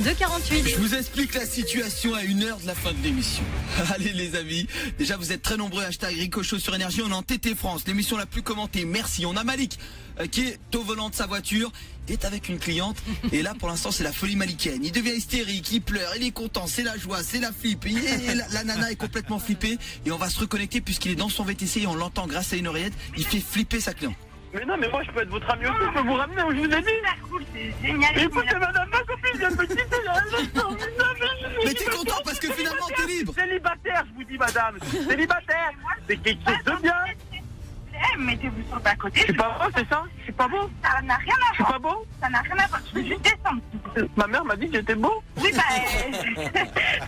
2,48. Je vous explique la situation à 1 heure de la fin de l'émission. Allez les amis, déjà vous êtes très nombreux, hashtag Rico Show sur Énergie, on est en TT France, l'émission la plus commentée, merci. On a Malik qui est au volant de sa voiture, il est avec une cliente, et là pour l'instant c'est la folie malikienne. Il devient hystérique, il pleure, il est content, c'est la joie, c'est la flip, la nana est complètement flippée, et on va se reconnecter puisqu'il est dans son VTC et on l'entend grâce à une oreillette, il fait flipper sa cliente. Mais non, mais moi je peux être votre ami aussi, je peux vous ramener où je vous ai dit. C'est cool, c'est génial. Écoutez madame, ma copine vient de me quitter il y a un instant. Mais t'es content parce que finalement t'es libre. Célibataire, je vous dis madame, célibataire. C'est quelque chose de bien. Mettez-vous sur le côté. Je suis pas beau, c'est ça? Je suis pas beau? Ça n'a rien à Je suis voir. pas beau? Ça n'a rien à voir. Je veux juste descendre. Ma mère m'a dit que j'étais beau. Oui, bah,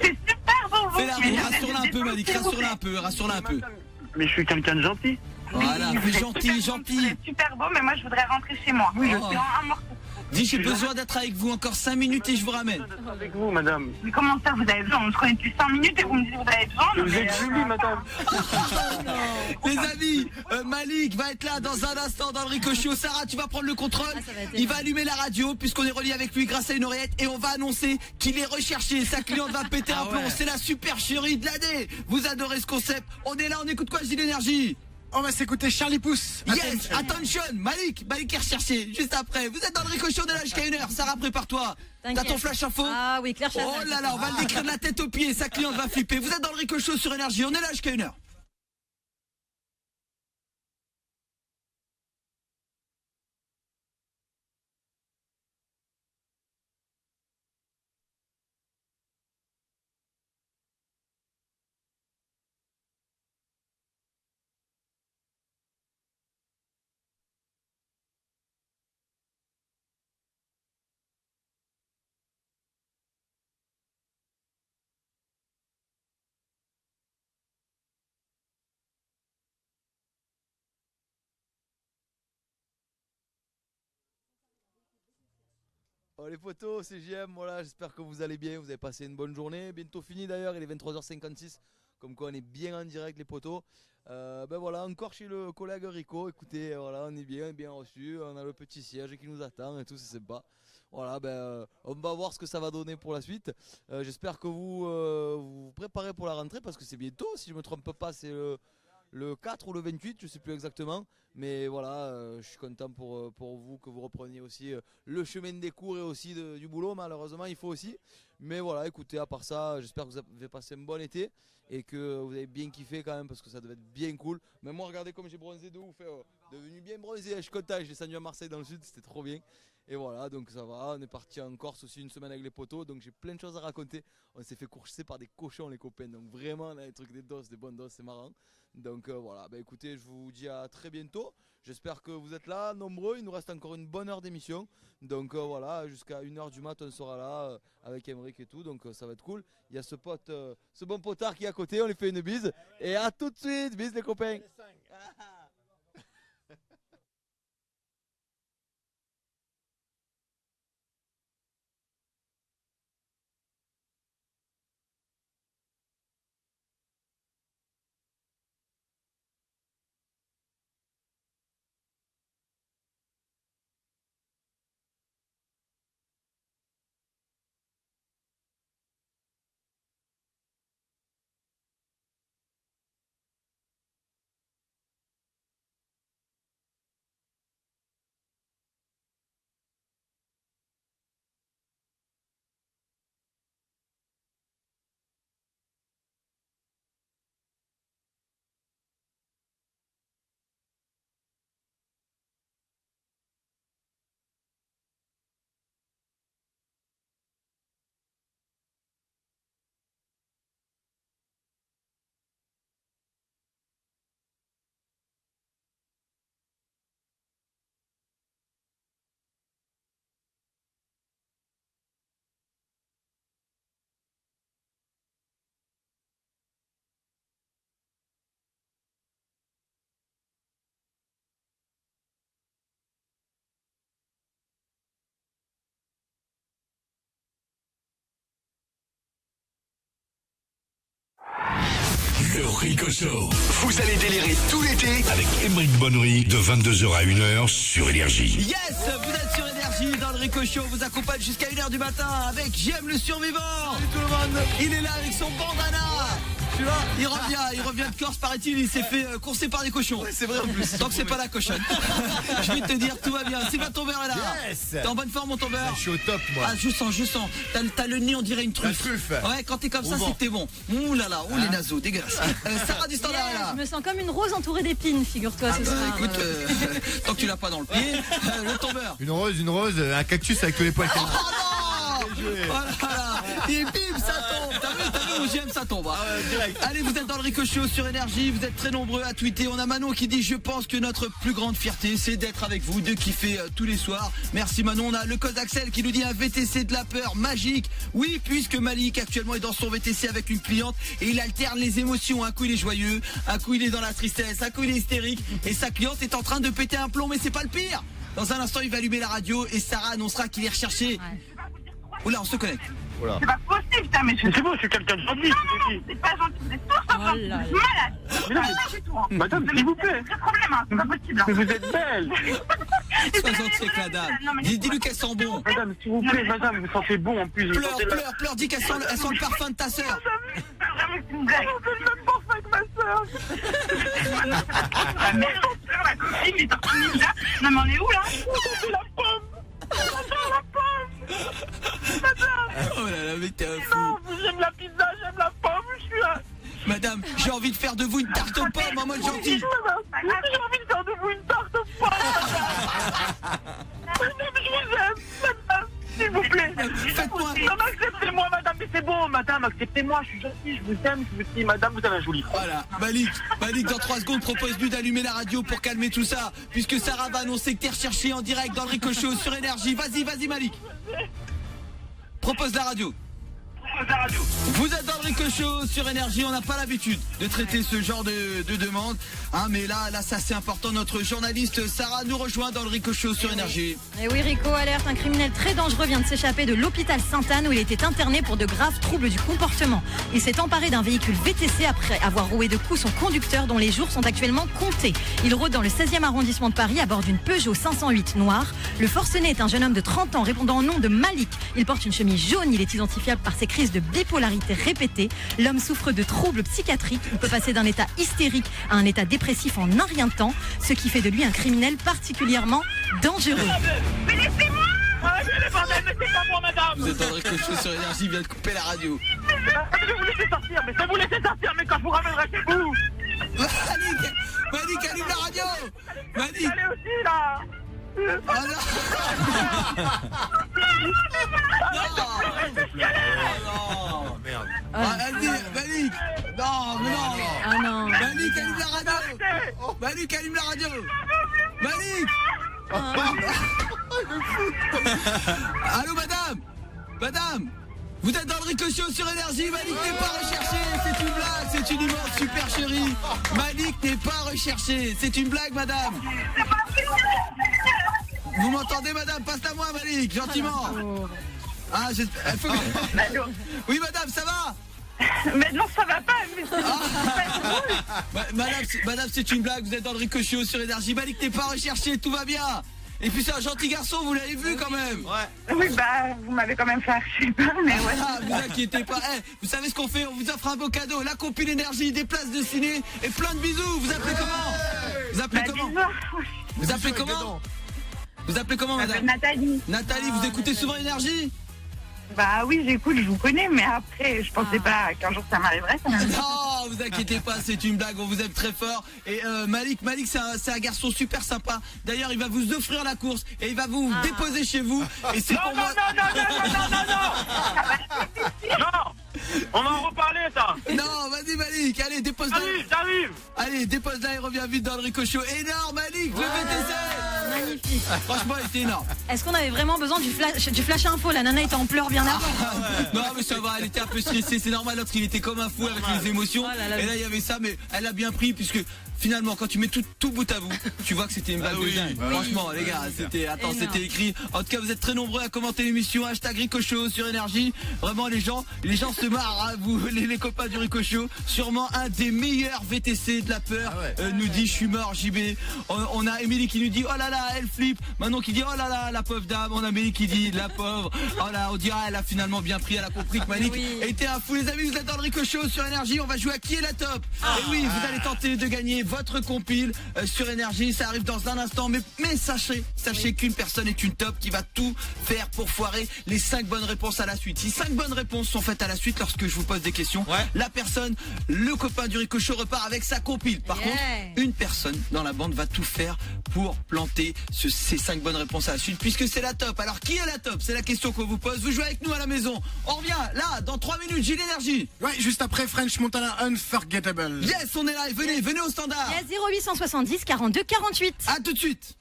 c'est super beau. Fais la rassure-la un peu Malik, rassure-la un peu. Mais je suis quelqu'un de gentil. Voilà, fais gentil. C'est super beau, mais moi je voudrais rentrer chez moi. Oui, je suis en morceau. Dis, j'ai besoin d'être avec vous encore 5 minutes et je vous ramène. Avec vous, madame. Mais comment ça, vous avez besoin? On se connaît depuis 5 minutes et vous me dites que vous avez besoin. Vous êtes jolie, madame. Les amis, Malik va être là dans un instant dans le Rico Show. Sarah, tu vas prendre le contrôle. Il va allumer la radio puisqu'on est relié avec lui grâce à une oreillette et on va annoncer qu'il est recherché. Sa cliente va péter un plomb. C'est la super chérie de l'année. Vous adorez ce concept. On est là, on écoute quoi, Gilles Énergie? On va s'écouter Charlie Pouce. Yes, attention, Malik est recherché juste après. Vous êtes dans le Rico Show de là jusqu'à 1 heure. Sarah, prépare-toi. T'as ton flash info? Ah oui, Claire Chazal. Oh là là, on va le décrire de la tête aux pieds. Sa cliente va flipper. Vous êtes dans le Rico Show sur Énergie. On est là jusqu'à 1 heure. Oh les potos, c'est JM, voilà, j'espère que vous allez bien, vous avez passé une bonne journée, bientôt fini d'ailleurs, il est 23h56, comme quoi on est bien en direct les potos. Ben voilà, encore chez le collègue Rico, écoutez, voilà, on est bien reçu, on a le petit siège qui nous attend et tout, c'est sympa. Voilà, on va voir ce que ça va donner pour la suite. J'espère que vous vous préparez pour la rentrée parce que c'est bientôt, si je me trompe pas, c'est le 4 ou le 28, je sais plus exactement. Mais voilà, je suis content pour vous que vous repreniez aussi le chemin des cours et aussi du boulot. Malheureusement, il faut aussi. Mais voilà, écoutez, à part ça, j'espère que vous avez passé un bon été et que vous avez bien kiffé quand même parce que ça devait être bien cool. Mais moi, regardez comme j'ai bronzé de ouf, devenu bien bronzé. Je suis content, j'ai descendu à Marseille dans le sud, c'était trop bien. Et voilà, donc ça va, on est parti en Corse aussi une semaine avec les potos, donc j'ai plein de choses à raconter. On s'est fait courser par des cochons les copains, donc vraiment on a des trucs, des bons dos, c'est marrant. Donc voilà, écoutez, je vous dis à très bientôt. J'espère que vous êtes là, nombreux, il nous reste encore une bonne heure d'émission. Donc voilà, jusqu'à 1h du mat on sera là avec Emeric et tout, donc ça va être cool. Il y a ce pote, ce bon potard qui est à côté, on lui fait une bise. Et à tout de suite, bise les copains. Le Rico Show. Vous allez délirer tout l'été avec Aymeric Bonnery de 22h à 1h sur Énergie. Yes, vous êtes sur Énergie dans le Rico Show. On vous accompagne jusqu'à 1h du matin avec JM le survivant. Salut tout le monde. Il est là avec son bandana. Tu vois, il revient de Corse, paraît-il, il s'est fait courser par des cochons. Ouais, c'est vrai en plus. Tant que c'est pas la cochonne. Je vais te dire, tout va bien. Sylvain Tombeur est là. Yes. T'es en bonne forme, mon Tombeur? Je suis au top, moi. Ah, je sens. T'as le nez, on dirait une truffe. La truffe. Ouais, quand t'es comme ça, c'est que t'es bon. Ouh là là, les naseaux, dégueulasse. Sarah du Standard est là. Je me sens comme une rose entourée d'épines, figure-toi ce soir. Écoute, tant que tu l'as pas dans le pied, le Tombeur. Une rose, un cactus avec tous les poils. Oh non! Voilà. Et bim, ça tombe. T'as vu, mon GM, ça tombe. Allez, vous êtes dans le Rico Show sur Énergie. Vous êtes très nombreux à tweeter. On a Manon qui dit: je pense que notre plus grande fierté, c'est d'être avec vous, de kiffer tous les soirs. Merci Manon. On a le code Axel qui nous dit: un VTC de la peur magique. Oui, puisque Malik actuellement est dans son VTC avec une cliente et il alterne les émotions. Un coup il est joyeux, un coup il est dans la tristesse, un coup il est hystérique et sa cliente est en train de péter un plomb. Mais c'est pas le pire. Dans un instant, il va allumer la radio et Sarah annoncera qu'il est recherché. Oula, on se connecte. Voilà. C'est pas possible, putain, mais C'est bon, je suis quelqu'un de gentil. non, c'est pas gentil, vous êtes tous Oh là là. malade. Mais non, Pas du tout, hein. Madame, s'il vous plaît. C'est un problème, hein, c'est pas possible. hein. Mais vous êtes belle. 65 la dame. Non, mais- Dis-lui qu'elle sent bon. Madame, s'il vous plaît, madame, vous sentez bon en plus. Vous sentez la... Pleure, dis qu'elle sent le parfum de ta sœur. Vraiment, c'est une blague. Je même pas avec ma soeur. Ma mère, la copine, les tortillas, là. Non, mais on est où, là? C'est la pomme. La pomme. Oh là là, mais t'es un fou. Non, j'aime la pizza, j'aime la pomme, je suis un... Madame, j'ai envie de faire de vous une tarte aux pommes en mode gentil. Madame, j'ai envie de faire de vous une tarte aux pommes, madame. Madame, je vous aime, madame, s'il vous plaît. Faites-moi. Non, mais acceptez-moi, madame, mais c'est bon, madame, acceptez-moi, je suis gentille, je vous aime, je vous dis, madame, vous avez un joli front. Voilà, Malik, dans 3 secondes, propose-lui d'allumer la radio pour calmer tout ça. Puisque Sarah va annoncer que t'es recherché en direct dans le Rico Show sur Énergie. Vas-y, Malik. Propose la radio. Vous êtes dans le Rico Show sur Énergie. On n'a pas l'habitude de traiter ce genre de demande, hein, mais là c'est assez important. Notre journaliste Sarah nous rejoint dans le Rico Show sur Énergie. Et oui, Rico, alerte, un criminel très dangereux vient de s'échapper de l'hôpital Sainte-Anne où il était interné pour de graves troubles du comportement. Il s'est emparé d'un véhicule VTC après avoir roué de coups son conducteur dont les jours sont actuellement comptés. Il rôde dans le 16e arrondissement de Paris à bord d'une Peugeot 508 noire. Le forcené est un jeune homme de 30 ans répondant au nom de Malik. Il porte une chemise jaune, il est identifiable par ses crises de bipolarité répétée. L'homme souffre de troubles psychiatriques. Il peut passer d'un état hystérique à un état dépressif en un rien de temps, ce qui fait de lui un criminel particulièrement dangereux. Mais laissez-moi! Ah, mais les bordel, mais c'est pas moi, madame. Vous êtes dans le Rico Show sur Énergie. Il vient de couper la radio. Je vais vous laisser sortir, mais je vais vous laisser sortir, mais quand je vous ramènerai chez vous. Malik, allume la radio. Malik. Allez aussi, là. Oh non. Non. Merde. Malik. Non, mais non. Ah non. Malik, allume la radio. Malik, allume la radio. Malik. Allô, madame. Vous êtes dans le Rico Show sur Énergie. Malik n'est pas recherché. C'est une blague. C'est une immense super chérie. Malik n'est pas recherché. C'est une blague, madame. Vous m'entendez, madame? Passe-la-moi, Malik, gentiment. Ah, j'espère. Oui, madame, ça va? Mais non, ça va pas. Mais Madame, c'est une blague. Vous êtes dans le Rico Show sur Énergie. Malik n'est pas recherché. Tout va bien. Et puis c'est un gentil garçon, vous l'avez vu quand même. Ouais. oui, bah, vous m'avez quand même fait arracher pas, mais ouais. Ah, vous inquiétez pas. Vous savez ce qu'on fait? On vous offre un beau cadeau. La compile Énergie, des places de ciné et plein de bisous. Vous appelez comment? Vous appelez comment? Vous appelez comment? Vous appelez comment, madame? Nathalie. Nathalie, vous écoutez souvent Énergie? Bah oui, j'écoute, je vous connais, mais après, je pensais pas qu'un jour ça m'arriverait. Non, vous inquiétez pas, c'est une blague, on vous aime très fort. Et Malik, c'est un garçon super sympa. D'ailleurs, il va vous offrir la course et il va vous déposer chez vous. Et c'est pour moi. Non, on va en reparler, ça. Non, vas-y Malik, allez, dépose-la. J'arrive. Allez, dépose-la et reviens vite dans le Rico Show. Énorme, Malik, le VTC. Magnifique. Franchement, il était énorme. Est-ce qu'on avait vraiment besoin du flash info? La nana était en pleurs bien avant. Non, mais ça va, elle était un peu stressée, c'est normal. L'autre, il était comme un fou avec les émotions. Oh là là. Et là, il y avait ça, mais elle a bien pris puisque finalement, quand tu mets tout bout à bout, tu vois que c'était une blague de dingue. Franchement, les gars, c'était écrit. En tout cas, vous êtes très nombreux à commenter l'émission. Hashtag Ricochot sur Énergie. Vraiment, les gens se marrent, hein, vous, les copains du Ricochot. Sûrement un des meilleurs VTC de la peur. Nous dit, je suis mort, JB. On a Émilie qui nous dit, oh là là, elle flippe. Manon qui dit, oh là là, la pauvre dame. On a Mélie qui dit, la pauvre. Oh là, on dirait, elle a finalement bien pris, elle a compris que Malik était un fou. Les amis, vous êtes dans le Ricochot sur Énergie. On va jouer à qui est la top. Et oui, vous allez tenter de gagner votre compile sur Énergie. Ça arrive dans un instant. Mais sachez qu'une personne est une top qui va tout faire pour foirer les 5 bonnes réponses à la suite. Si 5 bonnes réponses sont faites à la suite lorsque je vous pose des questions, la personne, le copain du Ricochot repart avec sa compile. Par contre, une personne dans la bande va tout faire pour planter ces 5 bonnes réponses à la suite, puisque c'est la top. Alors qui est la top? C'est la question qu'on vous pose. Vous jouez avec nous à la maison. On revient là dans 3 minutes. Gilles Énergie. Ouais, juste après French Montana Unforgettable. Yes, on est là et venez au standard. Yes, 0870 42 48. À tout de suite.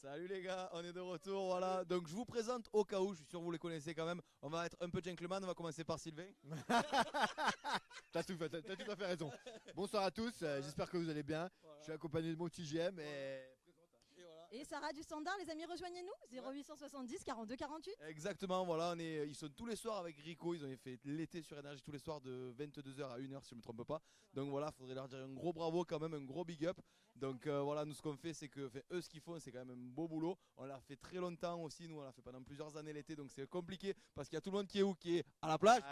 Salut les gars, on est de retour, voilà. Donc je vous présente au cas où, je suis sûr que vous les connaissez quand même. On va être un peu gentleman, on va commencer par Sylvain. T'as tout à fait raison. Bonsoir à tous, j'espère que vous allez bien. Je suis accompagné de mon petit GM Et Sarah du Standard, les amis, rejoignez-nous 0870 42 48. Exactement, voilà, ils sont tous les soirs avec Rico, ils ont fait l'été sur Énergie tous les soirs de 22h à 1h si je ne me trompe pas. Donc voilà, faudrait leur dire un gros bravo quand même, un gros big up. Donc voilà, nous ce qu'on fait, c'est que eux ce qu'ils font, c'est quand même un beau boulot. On l'a fait très longtemps aussi, nous on l'a fait pendant plusieurs années l'été, donc c'est compliqué parce qu'il y a tout le monde qui est où? Qui est à la plage.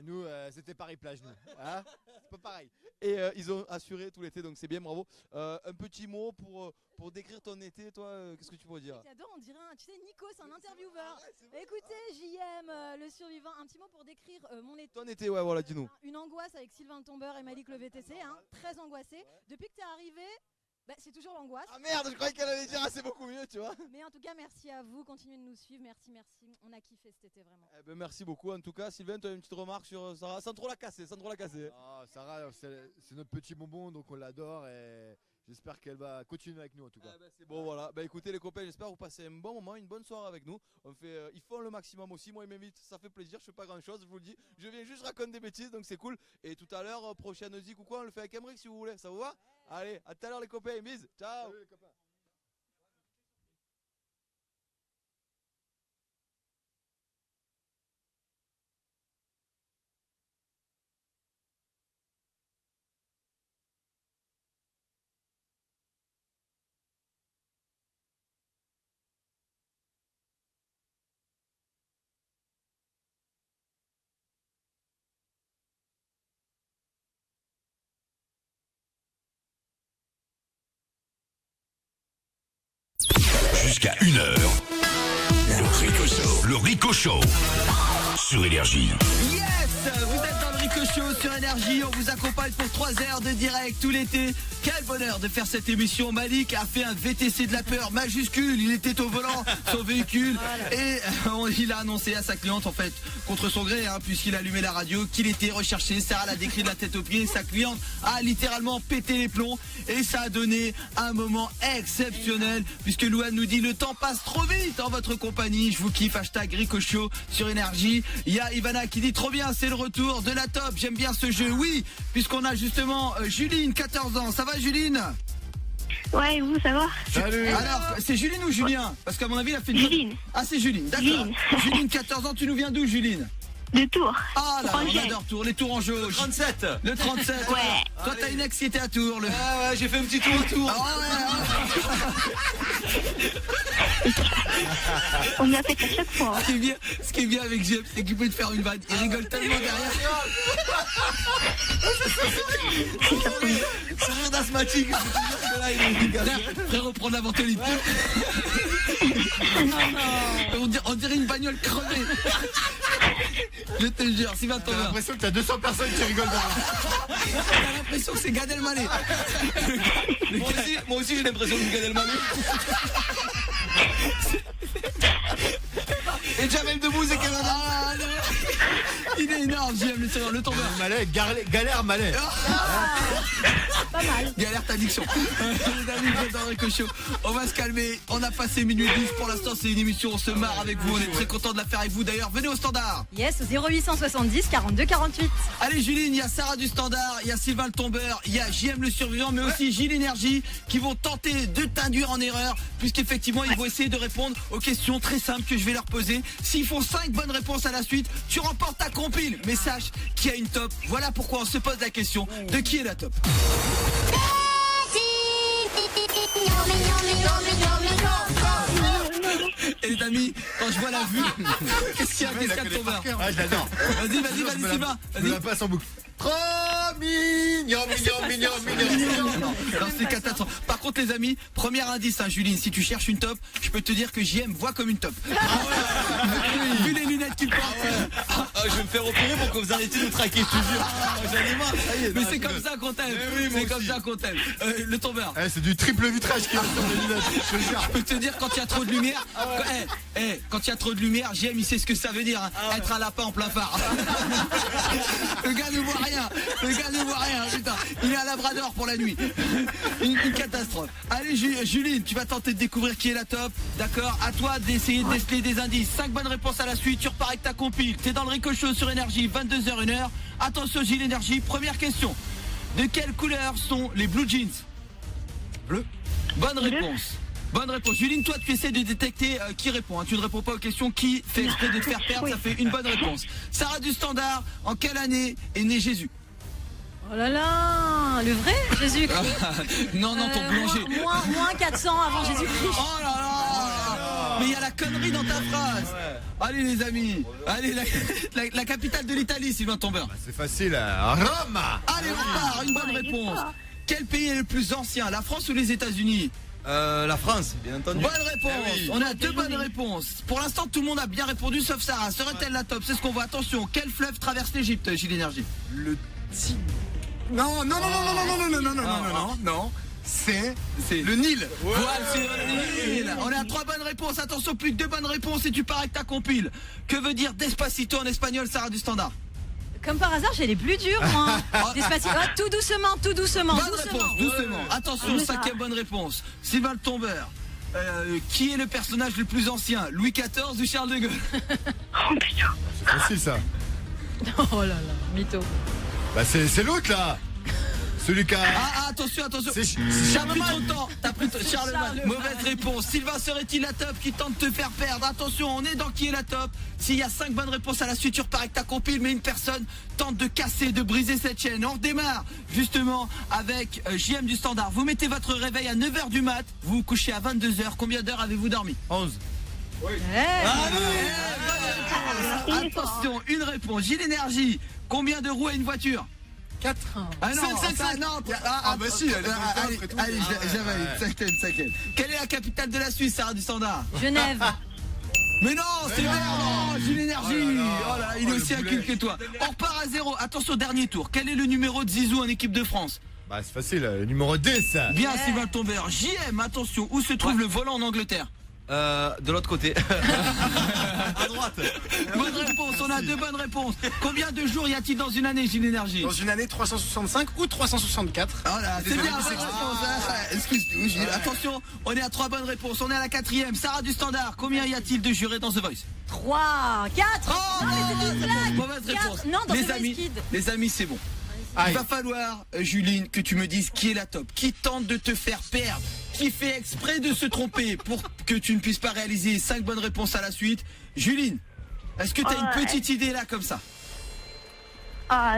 Nous, c'était Paris-Plage, nous. Hein, c'est pas pareil. Et ils ont assuré tout l'été, donc c'est bien, bravo. Un petit mot pour décrire ton été, toi, qu'est-ce que tu pourrais dire? J'adore, on dirait, tu sais, Nico, c'est un intervieweur. Écoutez, JM, le survivant, un petit mot pour décrire mon été. Ton été, ouais, voilà, dis-nous. Une angoisse avec Sylvain le Tombeur et Malik le VTC, hein, très angoissé. Depuis que t'es arrivé, c'est toujours l'angoisse. Ah merde, je croyais qu'elle allait dire, c'est beaucoup mieux, tu vois. Mais en tout cas, merci à vous, continuez de nous suivre, merci. On a kiffé cet été, vraiment. Merci beaucoup, en tout cas, Sylvain, tu as une petite remarque sur Sarah, sans trop la casser. Oh, Sarah, c'est notre petit bonbon, donc on l'adore et j'espère qu'elle va continuer avec nous en tout cas. C'est bon, voilà. Écoutez les copains, j'espère que vous passez un bon moment, une bonne soirée avec nous. Ils font le maximum aussi, moi ils m'invitent, ça fait plaisir, je fais pas grand chose, je vous le dis. Je viens juste raconter des bêtises, donc c'est cool. Et tout à l'heure, prochaine zik ou quoi, on le fait avec Emmerich si vous voulez, ça vous va? Allez, à tout à l'heure les copains, mise, ciao. Salut les copains. Jusqu'à 1h, le Ricochot sur Énergie. Yes, vous êtes dans le Ricochot sur Énergie. On vous accompagne pour 3 heures de direct tout l'été. Quel bonheur de faire cette émission. Malik a fait un VTC de la peur majuscule. Il était au volant, son véhicule. Et il a annoncé à sa cliente, en fait, contre son gré, puisqu'il allumait la radio, qu'il était recherché. Sarah l'a décrit de la tête aux pieds. Sa cliente a littéralement pété les plombs. Et ça a donné un moment exceptionnel, puisque Louane nous dit le temps passe trop vite en votre compagnie. Je vous kiffe. Hashtag Ricochot sur Énergie. Il y a Ivana qui dit trop bien, c'est le retour de la top. J'aime bien ce jeu. Oui, puisqu'on a justement Juline, 14 ans. Ça va Juline? Ouais, et vous, ça va? Salut. Alors, c'est Juline ou Julien? Parce qu'à mon avis, il a fait une... Juline. Ah, c'est Juline, d'accord. Juline, 14 ans, tu nous viens d'où, Juline? De Tours. Ah là, on Angers. adore Tours, les Tourangeaux. 37. Le 37. Ouais. Toi, t'as une ex qui était à Tours. Le... Ah ouais, j'ai fait un petit tour à Tours. Ah ouais, On me l'a fait à chaque fois. Ce qui est bien avec Jeb, c'est qu'il peut te faire une vanne. Il rigole tellement derrière. C'est rire d'asthmatique. Je peux te dire que là, il est efficace. Frérot, prends la ventoline. On dirait une bagnole crevée. Je te jure, Sylvain J'ai Thauvin. l'impression que t'as 200 personnes qui rigolent derrière. T'as l'impression que c'est Gad Elmaleh. Moi aussi, j'ai l'impression de Gad Elmaleh. Et Jamel Debbouze et Kevin. Ah non. Il est énorme, JM, le tombeur. Malais, galère Malais. Pas mal. Galère ta diction. Les amis, j'adore Ricochot. On va se calmer. On a passé minuit 10. Pour l'instant, c'est une émission. On se marre avec vous. On est très content de la faire avec vous. D'ailleurs, venez au standard. Yes, au 0870 42 48. Allez, Juline, il y a Sarah du standard. Il y a Sylvain le tombeur. Il y a JM le survivant. Mais aussi Gilles Énergie qui vont tenter de t'induire en erreur. Puisqu'effectivement, ils vont essayer de répondre aux questions très simples que je vais leur poser. S'ils font 5 bonnes réponses à la suite, tu remportes ta compile. Mais sache qu'il y a une top. Voilà pourquoi on se pose la question de qui est la top. Et les amis, quand je vois la vue, qu'est-ce qu'il y a, qu'est-ce qu'il y a de tombeur? Ah, je l'adore. Vas-y, Sylvain. Je me la passe en boucle. Trop mignon. Non, c'est catastrophe. Par contre, les amis, premier indice, hein, Juline, si tu cherches une top, je peux te dire que JM voit comme une top. Vu les lunettes qu'il porte. Je vais me faire opérer pour que vous arrêtiez de nous traquer, je te jure. J'en ai marre, ça y est. Mais c'est comme ça qu'on t'aime. C'est comme ça qu'on t'aime. Le tombeur. C'est du triple vitrage qui est sur les lunettes. Je te jure. Je peux te dire quand il y a trop de lumière. Quand il y a trop de lumière, JM il sait ce que ça veut dire, hein, être un lapin en plein phare. Le gars ne voit rien. Putain. Il est à Labrador pour la nuit. Une catastrophe. Allez Juline, tu vas tenter de découvrir qui est la top. D'accord. À toi d'essayer de déceler des indices. 5 bonnes réponses à la suite. Tu repars avec ta compile. T'es dans le Ricochot sur Énergie, 22h 1h. Attention Gilles Énergie. Première question. De quelle couleur sont les blue jeans? Bleu. Bonne réponse. Juline, toi tu essaies de détecter qui répond, hein. Tu ne réponds pas aux questions. Qui fait exprès de te faire perdre? Ça fait une bonne réponse. Sarah du standard, en quelle année est né Jésus? Oh là là, le vrai Jésus-Christ. Non, ton boulanger. Moins 400 avant Jésus-Christ. Oh là là. Mais il y a la connerie dans ta phrase. Allez les amis. Allez, la capitale de l'Italie, Sylvain Tombeur. C'est facile. Rome. Allez, on part, une bonne réponse. Quel pays est le plus ancien, la France ou les États-Unis? La France, bien entendu. Bonne réponse. On a 2 bonnes réponses. Pour l'instant, tout le monde a bien répondu sauf Sarah. Serait-elle la top? C'est ce qu'on voit. Attention, quel fleuve traverse l'Égypte, Gilles Énergie? Le Tigre. Non. C'est le Nil. Voilà, c'est le Nil. On est à 3 bonnes réponses. Attention, plus que 2 bonnes réponses et tu pars avec ta compile. Que veut dire Despacito en espagnol, Sarah du standard? Comme par hasard, j'ai les plus durs, moi. Despacito. Tout doucement. Bonne réponse, doucement. Attention, 5e bonne réponse. Sylvain le tombeur. Qui est le personnage le plus ancien, Louis XIV ou Charles de Gaulle? Oh putain. C'est facile ça. Oh là là, mytho. Bah c'est l'autre là. Celui qui a... attention. C'est T'as pris trop de temps. Charlemagne. Mauvaise réponse. Sylvain serait-il la top qui tente de te faire perdre? Attention, on est dans qui est la top. S'il y a 5 bonnes réponses à la suite, tu repars avec ta compile, mais une personne tente de casser, de briser cette chaîne. On redémarre justement avec JM du standard. Vous mettez votre réveil à 9h du mat, vous vous couchez à 22h. Combien d'heures avez-vous dormi? 11. Attention, une réponse. Gilles Énergie, combien de roues a une voiture? 4. Ah non, 5. Bah si, allez, j'avais 5e. Quelle est la capitale de la Suisse, Sarah du standard? Genève. Mais non, c'est merde. Gilles Énergie. Oh là, il est aussi inculte que toi. On repart à 0. Attention, dernier tour. Quel est le numéro de Zizou en équipe de France? Bah c'est facile, le numéro 10. Bien, Sylvain Tombeur. JM, attention, où se trouve le volant en Angleterre? De l'autre côté. À droite. Bonne réponse, on a 2 bonnes réponses. Combien de jours y a-t-il dans une année, Gilles Énergie? Dans une année 365 ou 364. Voilà, c'est bien, bonne réponse. Excuse-moi, Gilles. Attention, on est à 3 bonnes réponses. On est à la 4e. Sarah du standard, combien y a-t-il de jurés dans The Voice? 3, 4. Oh, non, mais c'est une blague. Mauvaise réponse. 4. Non, dans les amis, c'est bon. Il va falloir, Juline, que tu me dises qui est la top, qui tente de te faire perdre, qui fait exprès de se tromper pour que tu ne puisses pas réaliser 5 bonnes réponses à la suite. Juline, est-ce que tu as une petite idée là comme ça? Ah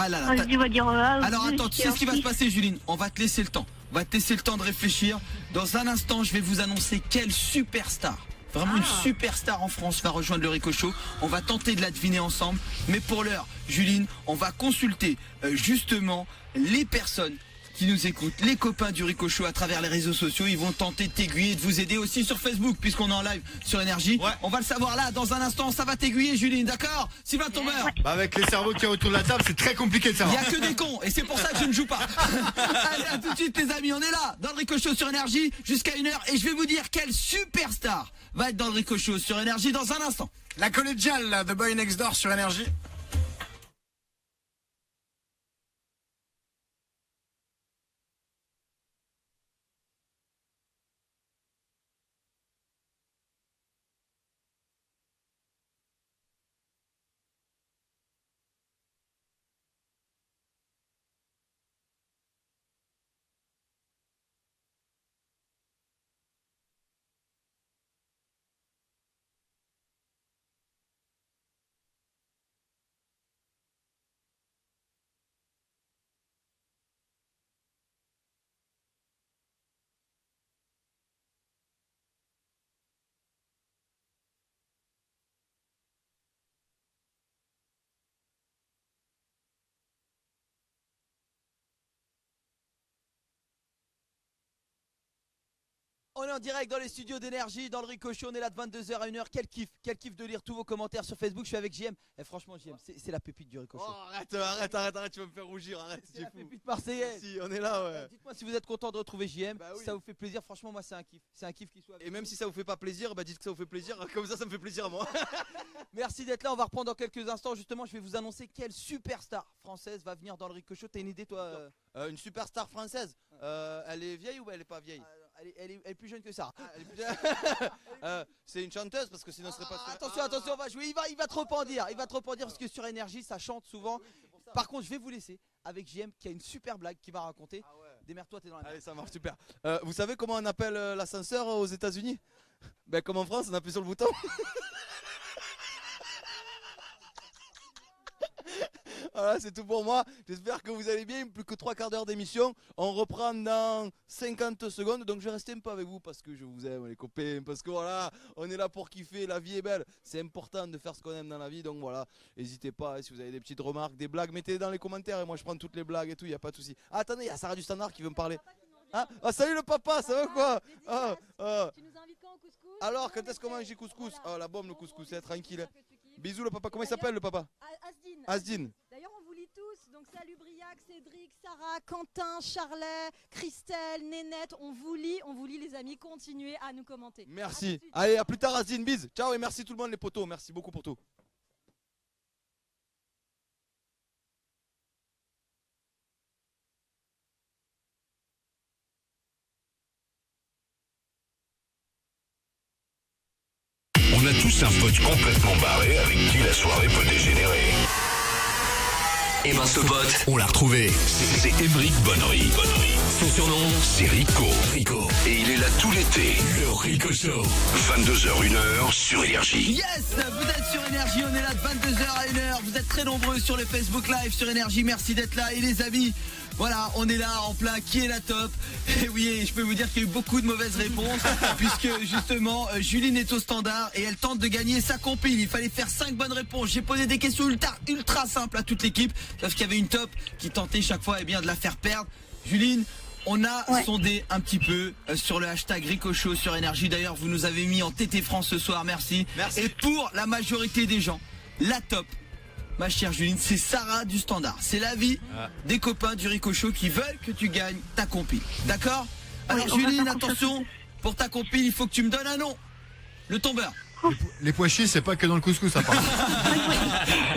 là là. je vais dire Alors attends, tu sais ce qui va se passer, Juline? On va te laisser le temps. On va te laisser le temps de réfléchir. Dans un instant, je vais vous annoncer quelle superstar, vraiment une superstar en France, va rejoindre le Rico Show. On va tenter de la deviner ensemble. Mais pour l'heure, Juline, on va consulter justement les personnes qui nous écoutent, les copains du Rico Show à travers les réseaux sociaux. Ils vont tenter de t'aiguiller et de vous aider aussi sur Facebook, puisqu'on est en live sur Énergie. Ouais. On va le savoir là, dans un instant, ça va t'aiguiller, Juline, d'accord? Sylvain Tombeur. Bah avec les cerveaux qui sont autour de la table, c'est très compliqué de savoir. Il n'y a que des cons, et c'est pour ça que je ne joue pas. Allez, à tout de suite les amis, on est là, dans le Rico Show sur Énergie, jusqu'à 1h, et je vais vous dire quelle superstar va être dans le Rico Show sur Énergie dans un instant. La collégiale, là, The Boy Next Door sur Énergie. On est en direct dans les studios d'Énergie, dans le Rico Show, on est là de 22h à 1h. Quel kiff de lire tous vos commentaires sur Facebook. Je suis avec JM. Et franchement, JM, c'est la pépite du Rico Show. Oh, arrête, tu vas me faire rougir, arrête. C'est la pépite marseillaise. Si, on est là, ouais. Dites-moi si vous êtes content de retrouver JM. Bah oui. Si ça vous fait plaisir, franchement, moi c'est un kiff. C'est un kiff qu'il soit avec Et même si ça vous fait pas plaisir, bah dites que ça vous fait plaisir, comme ça me fait plaisir à moi. Merci d'être là, on va reprendre dans quelques instants. Justement, je vais vous annoncer quelle superstar française va venir dans le Rico Show. T'as une idée, toi Une superstar française, elle est vieille ou elle est pas vieille? Elle est plus jeune que ça. C'est une chanteuse parce que sinon ce serait pas. Attention, on va jouer. Il va trop en dire. Parce que sur Énergie, ça chante souvent. Par contre, je vais vous laisser avec JM qui a une super blague qu'il va raconter. Démerde-toi, t'es dans la merde. Allez, ça marche super. Vous savez comment on appelle l'ascenseur aux États-Unis? Ben comme en France, on appuie sur le bouton. Voilà, c'est tout pour moi. J'espère que vous allez bien. Plus que 3 quarts d'heure d'émission. On reprend dans 50 secondes. Donc je vais rester un peu avec vous parce que je vous aime les copains. Parce que voilà, on est là pour kiffer. La vie est belle. C'est important de faire ce qu'on aime dans la vie. Donc voilà, n'hésitez pas. Si vous avez des petites remarques, des blagues, mettez-les dans les commentaires. Et moi je prends toutes les blagues et tout. Il n'y a pas de souci. Ah, attendez, il y a Sarah du Standard qui veut me parler. Ah, oh, salut le papa, ça va quoi? Tu nous invites quand au couscous? Alors, quand est-ce qu'on mange du couscous? Oh, la bombe le couscous, c'est tranquille. Bisous le papa, comment il s'appelle le papa? Asdine. D'ailleurs, on vous lit tous. Donc, salut Briac, Cédric, Sarah, Quentin, Charlet, Christelle, Nénette. On vous lit les amis. Continuez à nous commenter. Merci. Allez, à plus tard Asdine, bise. Ciao et merci tout le monde les potos. Merci beaucoup pour tout. On a tous un pote complètement barré avec qui la soirée peut dégénérer. Et ben ce pote, on l'a retrouvé. C'est Émeric Bonnery. Son surnom, c'est Rico. Et il est là tout l'été. Le Rico Show. 22h, 1h sur Énergie. Yes, vous êtes sur Énergie, on est là de 22h à 1h. Vous êtes très nombreux sur le Facebook Live sur Énergie. Merci d'être là. Et les amis, voilà, on est là en plein qui est la top. Et oui, je peux vous dire qu'il y a eu beaucoup de mauvaises réponses puisque justement Juline est au standard et elle tente de gagner sa compile. Il fallait faire 5 bonnes réponses. J'ai posé des questions ultra simples à toute l'équipe, sauf qu'il y avait une top qui tentait chaque fois de la faire perdre. Juline, on a sondé un petit peu sur le hashtag Rico Show sur Énergie. D'ailleurs, vous nous avez mis en TT France ce soir, merci. Et pour la majorité des gens, la top, ma chère Juline, c'est Sarah du Standard. C'est l'avis des copains du Rico Show qui veulent que tu gagnes ta compile. D'accord? Alors Juline, attention, pour ta compile, il faut que tu me donnes un nom. Le tombeur. Les pois chiches, c'est pas que dans le couscous, apparemment.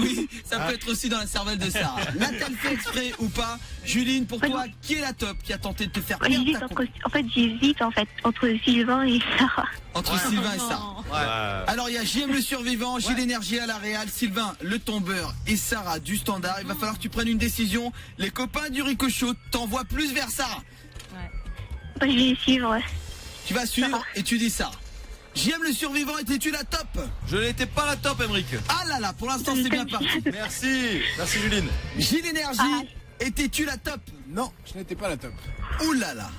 Oui, ça peut être aussi dans la cervelle de Sarah. L'a-t-elle fait exprès ou pas? Juline, pour toi, qui est la top qui a tenté de te faire perdre ta compile? J'hésite entre Sylvain et Sarah. Entre Sylvain et Sarah. Alors il y a JM le survivant, Gilles Énergie à la Réal, Sylvain le tombeur et Sarah du Standard. Il va falloir que tu prennes une décision. Les copains du Rico Show t'envoient plus vers Sarah. Je vais suivre. Tu vas suivre et tu dis Sarah. JM le survivant, étais-tu la top? Je n'étais pas la top, Émeric. Ah là là, pour l'instant c'est bien parti. Merci Juline. Gilles Énergie, étais-tu la top? Non, je n'étais pas la top. Ouh là là.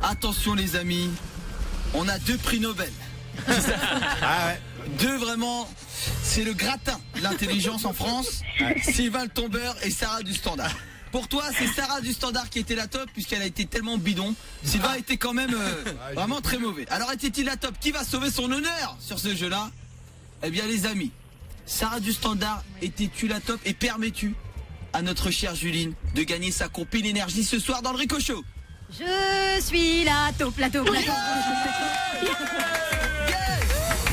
Attention les amis, on a 2 prix Nobel. Ah ouais. 2 vraiment, c'est le gratin de l'intelligence en France. Sylvain le tombeur et Sarah du Standard. Pour toi, c'est Sarah du Standard qui était la top puisqu'elle a été tellement bidon. Sylvain était quand même vraiment très mauvais. Alors était-il la top? Qui va sauver son honneur sur ce jeu-là? Eh bien les amis, Sarah du Standard, étais-tu la top et permets-tu à notre chère Juline de gagner sa compile énergie ce soir dans le Rico Show? Je suis la taupe, la taupe, la taupe.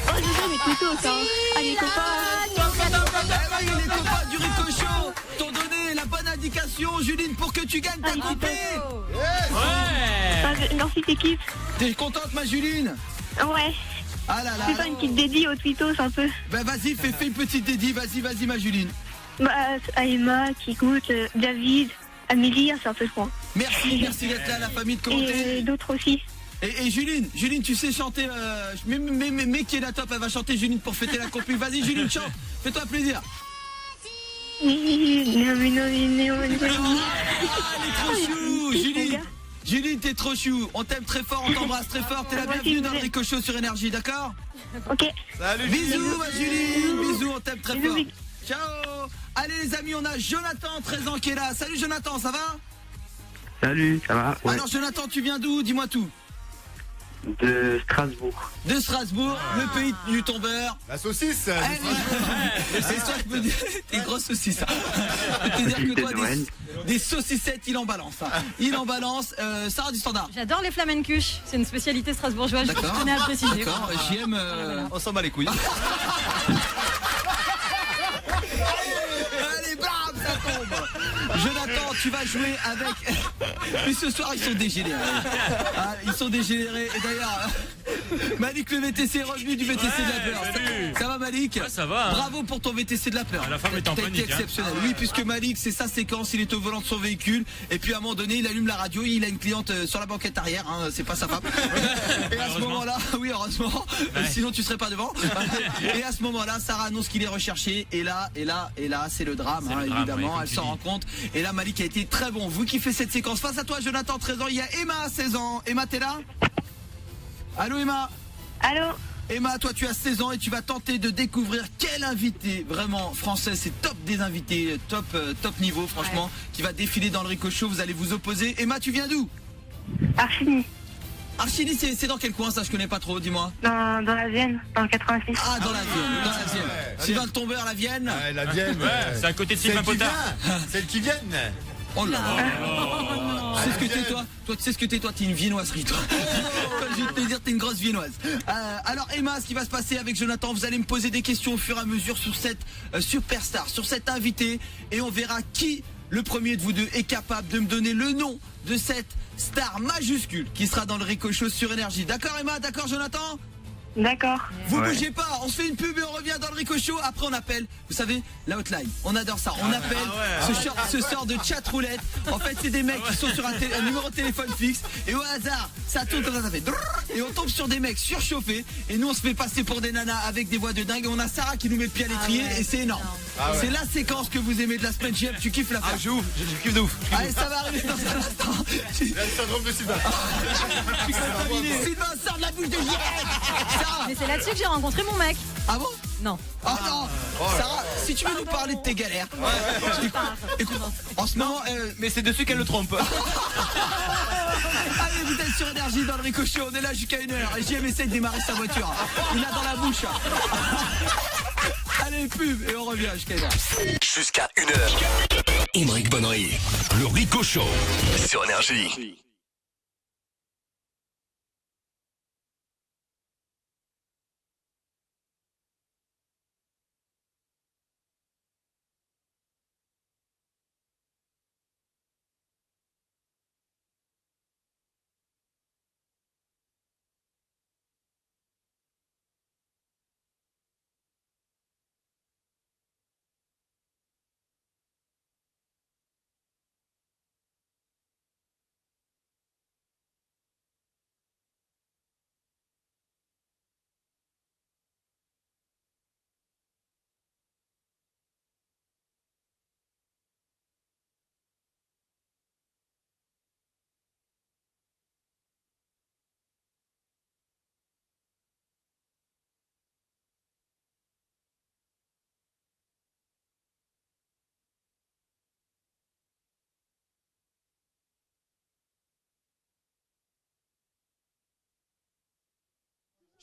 Oh, je veux mes couteaux, ça. Allez, copains. Eh oui, les copains du Rico Show t'ont donné la bonne indication, Juline, pour que tu gagnes ta compile. Ah, merci, t'équipe. T'es contente, ma Juline? Ouais. Ah là là. C'est pas une petite dédie aux tweetos un peu. Ben vas-y, fais une petite dédie, vas-y, ma Juline. Bah, à Emma, qui écoute, David, Amélie, c'est un peu loin. Merci d'être là, la famille de commenter. Et d'autres aussi. Et Juline, tu sais chanter, mais qui est la top, elle va chanter Juline pour fêter la compil. Vas-y Juline, chante, fais-toi plaisir. Non, mais Ah, elle est trop chou, Juline. Juline, t'es trop chou, on t'aime très fort, on t'embrasse très fort, t'es la bienvenue dans le Rico Show sur Énergie, d'accord? Ok. Salut, Bisous ma Juline, bisous, on t'aime très fort. Bisous. Ciao. Allez les amis, on a Jonathan, 13 ans qui est là. Salut Jonathan, ça va? Salut, ça va? Ouais. Alors Jonathan, tu viens d'où? Dis-moi tout. De Strasbourg. De Strasbourg, le pays du tombeur. La saucisse. C'est ça que je peux dire. T'es une grosse saucisse. Je peux te dire que toi, des saucissettes, il en balance. Il en balance. Sarah du Standard. J'adore les flamencuches, c'est une spécialité strasbourgeoise, je D'accord. tenais à préciser. D'accord, j'aime. On s'en bat les couilles. Allez, bam, ça tombe. Jonathan, tu vas jouer avec. Puis ce soir, ils sont dégénérés. Ah, ils sont dégénérés. Et d'ailleurs, Malik le VTC est revenu du VTC de la peur. Ça va Malik? Ça va. Hein. Bravo pour ton VTC de la peur. La femme est en T'as été panique. exceptionnel. Oui, puisque Malik, c'est sa séquence, il est au volant de son véhicule. Et puis à un moment donné, il allume la radio, il a une cliente sur la banquette arrière. Hein, c'est pas sa femme. Et à ce moment-là, oui, heureusement. Sinon, tu serais pas devant. Et à ce moment-là, Sarah annonce qu'il est recherché. Et là, c'est le drame, hein, évidemment. Elle s'en rend compte. Et là, Malik a été très bon. Vous kiffez cette séquence. Face à toi, Jonathan, 13 ans. Il y a Emma, 16 ans. Emma, t'es là? Allô, Emma? Allô? Emma, toi tu as 16 ans et tu vas tenter de découvrir quel invité vraiment français, c'est top des invités, top niveau franchement, qui va défiler dans le Rico Show, vous allez vous opposer. Emma, tu viens d'où? Archini. Archini, c'est dans quel coin ça? Je connais pas trop, dis-moi. Dans la Vienne, dans le 86. Ah, dans la Vienne, Sylvain le tombeur, la Vienne. Ouais, la Vienne. C'est à côté de Sylvain Potard. Celle qui viennent. Oh là là. Tu sais ce que t'es toi? Toi tu sais ce que t'es toi? T'es une viennoiserie toi. Je vais te dire t'es une grosse viennoise. Alors Emma, ce qui va se passer avec Jonathan, vous allez me poser des questions au fur et à mesure sur cette superstar, sur cet invité, et on verra qui le premier de vous deux est capable de me donner le nom de cette star majuscule qui sera dans le Rico Show sur Énergie. D'accord Emma? D'accord Jonathan? D'accord. Vous bougez pas, on se fait une pub et on revient dans le Rico Show. Après on appelle, vous savez, la hotline. On adore ça. On appelle ce sort de chat roulette. En fait c'est des mecs qui sont sur un numéro de téléphone fixe. Et au hasard, ça tourne comme ça fait. Et on tombe sur des mecs surchauffés. Et nous on se fait passer pour des nanas avec des voix de dingue. Et on a Sarah qui nous met le pied à l'étrier. Et c'est énorme. C'est la séquence que vous aimez de la semaine. JM, tu kiffes la faire. Je kiffe de ouf. Allez, ça va arriver dans un instant. Le syndrome de Sylvain. Sylvain, sort de la bouche de JM. Mais c'est là-dessus que j'ai rencontré mon mec. Ah bon? Non. Oh non. Sarah, si tu veux nous parler de tes galères. Écoute, en ce moment, Mais c'est dessus qu'elle le trompe. allez, vous êtes sur Énergie dans le Rico Show, on est là jusqu'à 1h. Et JM essaie de démarrer sa voiture. Il a dans la bouche. Allez, pub, et on revient jusqu'à 1h. Jusqu'à 1h. Émeric Bonnery. Le Rico Show sur Énergie.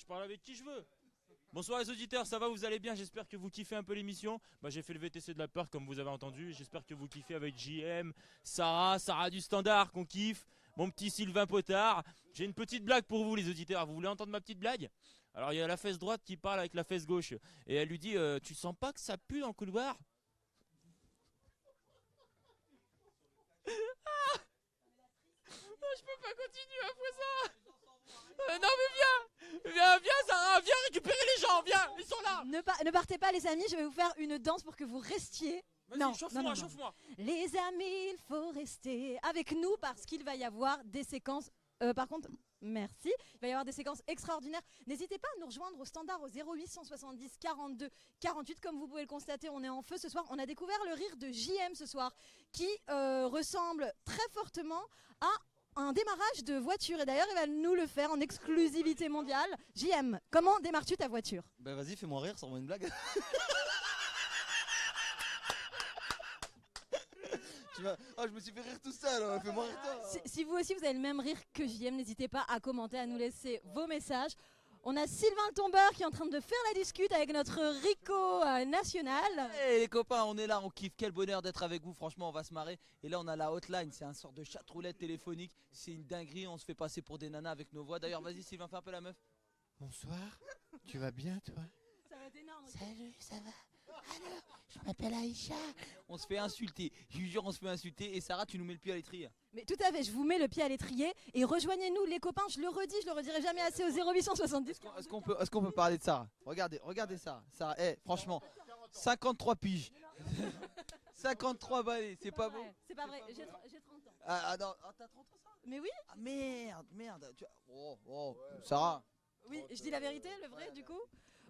Je parle avec qui je veux. Bonsoir les auditeurs, ça va, vous allez bien? J'espère que vous kiffez un peu l'émission. J'ai fait le VTC de la peur comme vous avez entendu. J'espère que vous kiffez avec JM, Sarah du Standard qu'on kiffe, mon petit Sylvain Potard. J'ai une petite blague pour vous les auditeurs. Vous voulez entendre ma petite blague? Alors il y a la fesse droite qui parle avec la fesse gauche. Et elle lui dit tu sens pas que ça pue dans le couloir? Je peux pas continuer après ça. Non mais viens Sarah, viens récupérer les gens, viens, ils sont là. Ne partez pas les amis, je vais vous faire une danse pour que vous restiez. Vas-y, chauffe-moi. Les amis, il faut rester avec nous parce qu'il va y avoir des séquences. Par contre, merci. Il va y avoir des séquences extraordinaires. N'hésitez pas à nous rejoindre au standard au 0870 42 48. Comme vous pouvez le constater, on est en feu ce soir. On a découvert le rire de JM ce soir qui ressemble très fortement à un démarrage de voiture. Et d'ailleurs, il va nous le faire en exclusivité mondiale. JM, comment démarres-tu ta voiture? Bah vas-y, fais-moi rire, sors-moi une blague. Oh, je me suis fait rire tout seul, fais-moi rire toi. Si vous aussi vous avez le même rire que JM, n'hésitez pas à commenter, à nous laisser vos messages. On a Sylvain le Tombeur qui est en train de faire la discute avec notre Rico national. Hey les copains, on est là, on kiffe, quel bonheur d'être avec vous, franchement on va se marrer. Et là on a la hotline, c'est un sort de chat-roulette téléphonique, c'est une dinguerie, on se fait passer pour des nanas avec nos voix. D'ailleurs vas-y Sylvain, fais un peu la meuf. Bonsoir, tu vas bien toi? Ça va être énorme. Salut, ça va? Alors, je m'appelle Aïcha. On se fait insulter, je vous jure on se fait insulter. Et Sarah, tu nous mets le pied à l'étrier. Mais tout à fait, je vous mets le pied à l'étrier et rejoignez-nous les copains, je le redis, je le redirai jamais assez au 0870. Est-ce qu'on peut parler de Sarah? Regardez Sarah. Sarah, franchement, 53 piges. 53 balais, c'est pas beau? C'est pas vrai, j'ai 30 ans. Ah non, t'as 30 ans ça? Mais oui. Ah merde. Sarah. Oui, je dis la vérité, le vrai du coup.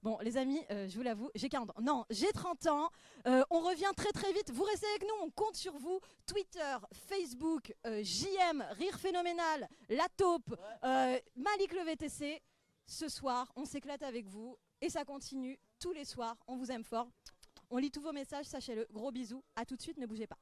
Bon les amis, je vous l'avoue, j'ai 40 ans. Non, j'ai 30 ans. On revient très très vite. Vous restez avec nous, on compte sur vous. Twitter, Facebook, JM, Rire Phénoménal, La Taupe, Malik le VTC. Ce soir, on s'éclate avec vous et ça continue tous les soirs. On vous aime fort. On lit tous vos messages, sachez-le. Gros bisous. À tout de suite, ne bougez pas.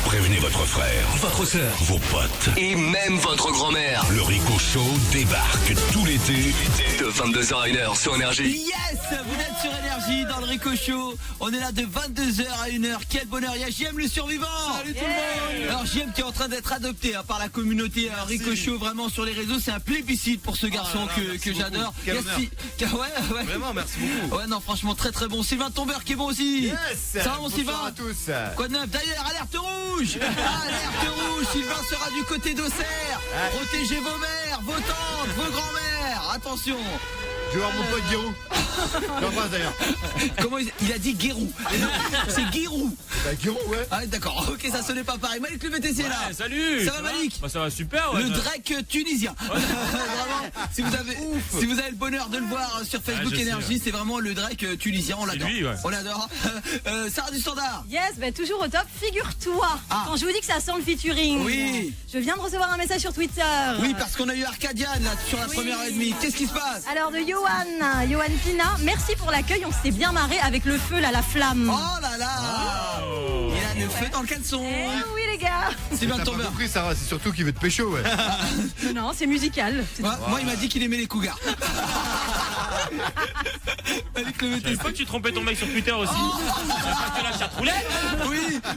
Prévenez votre frère, votre sœur, vos potes et même votre grand-mère. Le Rico Show débarque tout l'été de 22h à 1h sur Énergie. Yes, vous êtes sur Énergie dans le Rico Show. On est là de 22h à 1h. Quel bonheur. Il y a JM le survivant. Salut tout le monde. Alors JM qui est en train d'être adopté par la communauté Rico Show. Vraiment sur les réseaux, c'est un plébiscite pour ce garçon que j'adore. Ouais, Vraiment, merci beaucoup. Ouais, non, franchement, très très bon. Sylvain Tombeur qui est bon aussi. Yes. Ça va mon Sylvain? Bonsoir à tous. Quoi de neuf? D'ailleurs, alerte rouge. Alerte rouge. Sylvain sera du côté d'Auxerre. Protégez vos mères, vos tantes, vos grands-mères. Attention. Je vais voir mon pote Guérou. J'embrasse d'ailleurs. Comment il a dit Guérou? C'est Guérou. Bah Guérou, ouais. Ah d'accord, ok, ça sonnait pas pareil. Malik le VTC là. Salut. Ça va Malik? Ça va super. Le Drake tunisien. Vraiment, si vous avez le bonheur de le voir sur Facebook Énergie, c'est vraiment le Drake tunisien, on l'adore. Lui, ouais. On l'adore. Sarah du Standard. Yes, bah toujours au top. Figure-toi, quand je vous dis que ça sent le featuring. Oui. Je viens de recevoir un message sur Twitter. Oui, parce qu'on a eu Arcadian là sur la première heure et demie. Qu'est-ce qui se passe? Alors de Johan Pina, merci pour l'accueil, on s'est bien marré avec le feu là, la flamme. Oh là là. Il a le feu dans le caleçon. Oui les gars. C'est bien T'as pas tombé. compris Sarah, c'est surtout qu'il veut te pécho, ouais. Non, c'est musical. Moi il m'a dit qu'il aimait les cougars. Malik le Je savais VTC. pas que tu trompais ton mec sur Twitter aussi. C'est pas que la chatroulette.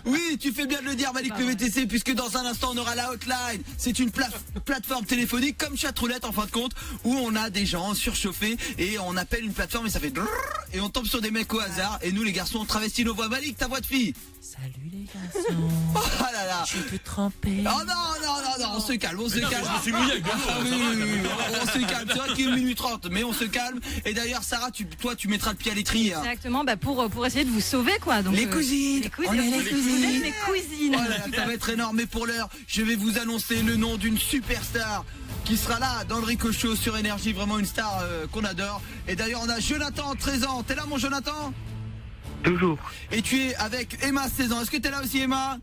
Oui, tu fais bien de le dire, Malik le VTC, puisque dans un instant on aura la hotline. C'est une plateforme téléphonique comme chatroulette en fin de compte, où on a des gens surchauffés et on appelle une plateforme et ça fait drrrr, et on tombe sur des mecs au hasard. Et nous les garçons on travestit nos voix. Malik, ta voix de fille. Salut les garçons. Oh là là. Je peux tremper. Oh non, on se calme, on se calme. Je me suis mouillé avec de l'eau. Ah oui, on se calme. C'est vrai qu'il est 1h30, mais on se calme. Et d'ailleurs, Sarah, toi, tu mettras le pied à l'étrier. Hein. Exactement, pour essayer de vous sauver, quoi. Donc, Les cousines. Les cousines. On est les Vous cousines. êtes mes cousines. Oh là là, ça va être énorme. Mais pour l'heure, je vais vous annoncer le nom d'une superstar qui sera là dans le Rico Show sur Énergie. Vraiment une star qu'on adore. Et d'ailleurs, on a Jonathan, 13 ans. T'es là, mon Jonathan? Toujours. Et tu es avec Emma, 16 ans. Est-ce que t'es là aussi, Emma?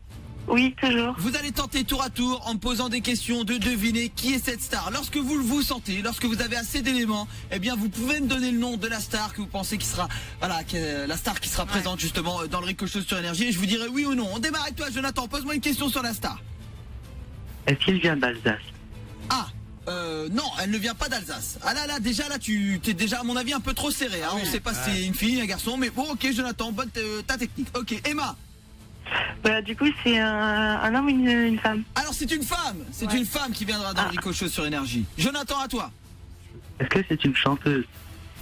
Oui, toujours. Vous allez tenter tour à tour en me posant des questions de deviner qui est cette star. Lorsque vous vous sentez, lorsque vous avez assez d'éléments, eh bien vous pouvez me donner le nom de la star que vous pensez qui sera, voilà, la star qui sera présente justement dans le Rico Show sur Énergie. Et je vous dirai oui ou non. On démarre avec toi, Jonathan. Pose-moi une question sur la star. Est-ce qu'il vient d'Alsace? Ah. Non, elle ne vient pas d'Alsace. Ah là, déjà là, tu t'es déjà à mon avis un peu trop serré. Hein. On sait pas si c'est une fille, un garçon, mais bon, ok, Jonathan, bonne ta technique. Ok, Emma. Bah, du coup, c'est un homme ou une femme? Alors c'est une femme. C'est une femme qui viendra dans le Rico Show sur Énergie. Jonathan, à toi. Est-ce que c'est une chanteuse?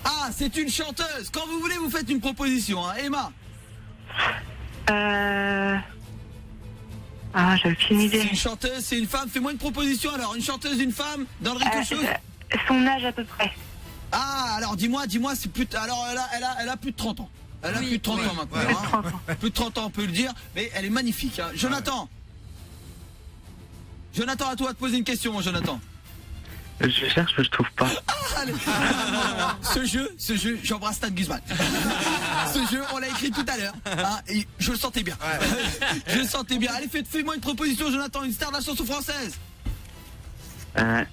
Ah, c'est une chanteuse. Quand vous voulez, vous faites une proposition, hein. Emma. Ah, j'ai aucune idée. C'est une chanteuse, c'est une femme. Fais-moi une proposition alors. Une chanteuse, une femme dans le Rico Show. Son âge à peu près. Ah, alors dis-moi, c'est plus. Alors elle a plus de 30 ans. Elle a plus de 30 ans maintenant. Plus de 30 ans. Plus de 30 ans, on peut le dire. Mais elle est magnifique. Hein. Jonathan. Jonathan, à toi de poser une question, mon Jonathan. Je cherche, mais je trouve pas. Allez. Ce jeu, j'embrasse Stan Guzman. Ce jeu, on l'a écrit tout à l'heure. Hein, et je le sentais bien. Je le sentais bien. Allez, fais-moi une proposition, Jonathan, une star de la chanson française.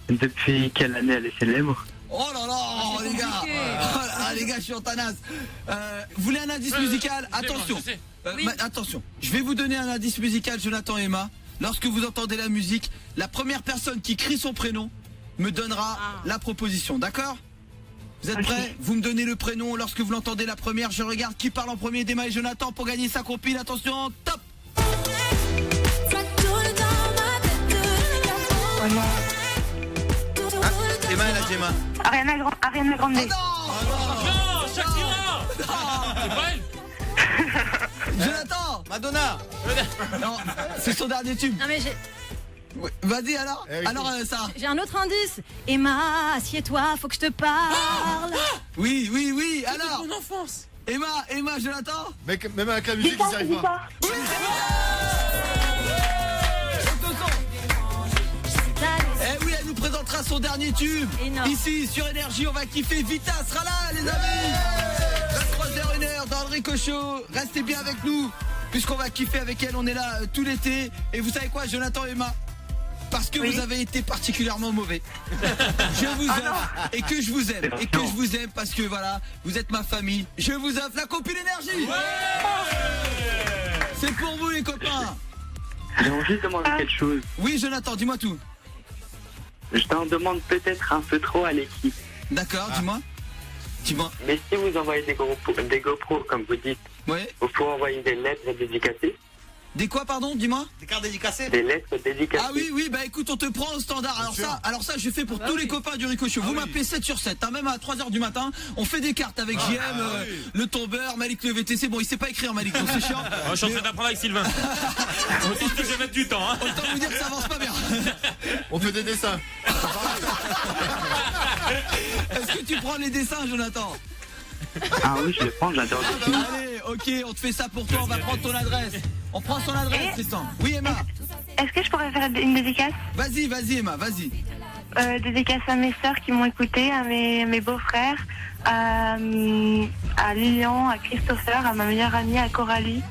Depuis quelle année elle est célèbre? Oh là là, les gars. Oh là, les gars, je suis en tanasse. Vous voulez un indice musical? Attention. Attention. Je vais vous donner un indice musical, Jonathan et Emma. Lorsque vous entendez la musique, la première personne qui crie son prénom me donnera la proposition, d'accord? Vous êtes prêts? Vous me donnez le prénom lorsque vous l'entendez la première. Je regarde qui parle en premier d'Emma et Jonathan pour gagner sa compile. Attention, top! Emma, elle a dit Emma. Ariana Grande. Non, Shakira. C'est pas elle. Jonathan! Madonna. Non, c'est son dernier tube. Non, mais Ouais, vas-y alors. Alors ça. j'ai un autre indice. Emma, assieds-toi, faut que je te parle. Oui. Alors. Mon enfance. Emma, Jonathan. Mais même avec la musique, ils n'y arrivent pas. Eh oui, elle nous présentera son dernier tube. Énorme. Ici sur Énergie, on va kiffer. Vita sera là, les amis. 23h, 1h dans le Rico Show. Restez bien avec nous, puisqu'on va kiffer avec elle. On est là tout l'été. Et vous savez quoi, Jonathan et Emma? Parce que vous avez été particulièrement mauvais. Je vous aime et que je vous aime. Et que je vous aime parce que voilà, vous êtes ma famille. Je vous offre la compil Énergie. C'est pour vous les copains. J'aimerais juste demander quelque chose. Oui, Jonathan, dis-moi tout. Je t'en demande peut-être un peu trop à l'équipe. D'accord, dis-moi. Mais si vous envoyez des GoPro, comme vous dites, vous pouvez envoyer des lettres dédicacées. Des quoi, pardon, dis-moi? Des cartes dédicacées? Des lettres dédicacées. Ah oui, bah écoute, on te prend au standard. Alors ça, je fais pour tous les copains du Rico Show. Vous m'appelez 7 sur 7, hein, même à 3h du matin. On fait des cartes avec JM, le tombeur, Malik le VTC. Bon, il sait pas écrire, Malik, donc c'est chiant. Je suis en train d'apprendre avec Sylvain. Autant que je vais mettre du temps. Hein. Autant vous dire que ça avance pas bien. On fait des dessins. Est-ce que tu prends les dessins, Jonathan? Ah oui, je le prends, j'adore. Allez, ok, on te fait ça pour toi. On va prendre ton adresse. On prend son adresse, Tristan. Oui, Emma. Est-ce que je pourrais faire une dédicace? Vas-y, Emma, vas-y. Dédicace à mes sœurs qui m'ont écouté, à mes beaux-frères, à Lilian, à Christopher, à ma meilleure amie, à Coralie.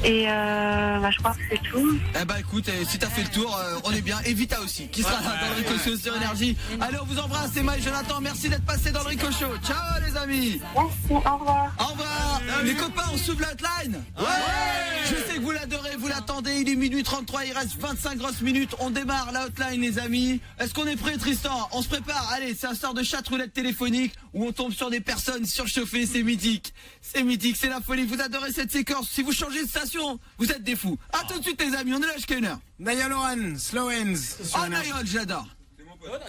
Et je crois que c'est tout. Eh bah écoute, si t'as fait le tour, on est bien. Et Vita aussi, qui sera là dans le Rico Show sur Énergie. Allez, on vous embrasse, Emma et Jonathan. Merci d'être passé dans le Rico Show. Ciao les amis. Merci, au revoir. Au revoir. Les copains, on s'ouvre la hotline. Je sais que vous l'adorez, vous l'attendez, il est minuit 33, il reste 25 grosses minutes. On démarre la hotline les amis. Est-ce qu'on est prêt Tristan? On se prépare, allez, c'est un sort de chat roulette téléphonique où on tombe sur des personnes surchauffées, c'est mythique. C'est mythique, c'est la folie, vous adorez cette séquence. Si vous changez de station, vous êtes des fous. A tout de suite les amis, on est là jusqu'à 1h. Naya Loran, Slow Hands. Oh Naya, j'adore. C'est mon pote.